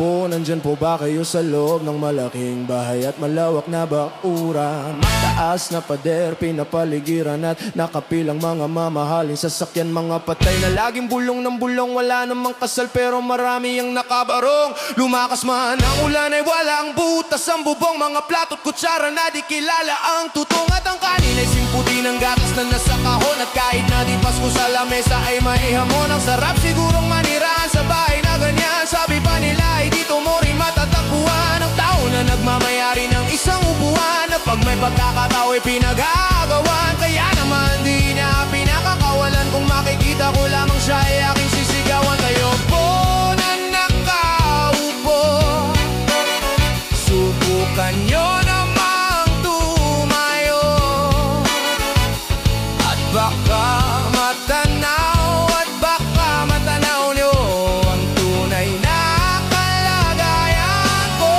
po, nandyan po ba kayo sa loob ng malaking bahay at malawak na bakuran? Mataas na pader, pinapaligiran at nakapilang mga mamahaling sasakyan. Mga patay na laging bulong ng bulong, wala namang kasal pero marami ang nakabarong. Lumakas man ang ulan ay walang butas ang bubong, mga plato at kutsara na di kilala ang tutong. At ang kanin ay simputi ng gatas na nasa kahon, at kahit na di Pasko sa lamesa ay may hamon. Ang sarap sigurong manirahan sa bahay na ganyan. Sabi pa nila ay dito mo rin matatakbuhan ang tao na nagmamayari ng isang upuan, na pag may pagkakatao ay pinagagawan. Kaya naman di niya pinakakawalan, kung makikita ko lamang siya ay aking sisigawan. Kayo po na nakaupo, subukan nyo namang tumayo, at baka matanaw, at baka matanaw nyo ang tunay na kalagayan ko.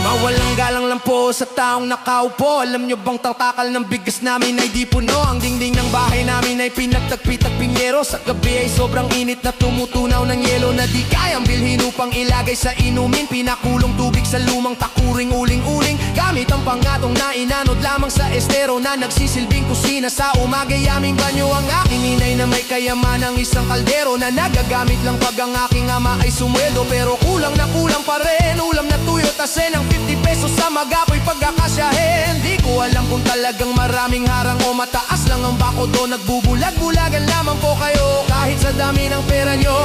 Mawalang galang lang po sa taong nakaupo. Alam nyo bang takal ng bigas namin ay di puno? Ang dingding ng bahay namin ay pinagtagpi-tagpinyero. Sa gabi ay sobrang init na tumutunaw ng yelo, na di kayang bilhin upang ilagay sa inumin. Pinakulong tubig sa lumang takuring uling-uling, gamit ang pangatong na inanod lamang sa estero, na nagsisilbing kusina sa umaga. Yaming banyo ang aking inay na may kayaman ng isang kaldero, na nagagamit lang pag ang aking ama ay sumweldo. Pero kulang na kulang pa rin, ulam na tuyo tasen ng 50 pesos sa magapoy pagkakasyahin. Di ko alam kung talagang maraming harang o mataas lang ang bako do. Nagbubulag-bulagan lamang po kayo kahit sa dami ng pera nyo.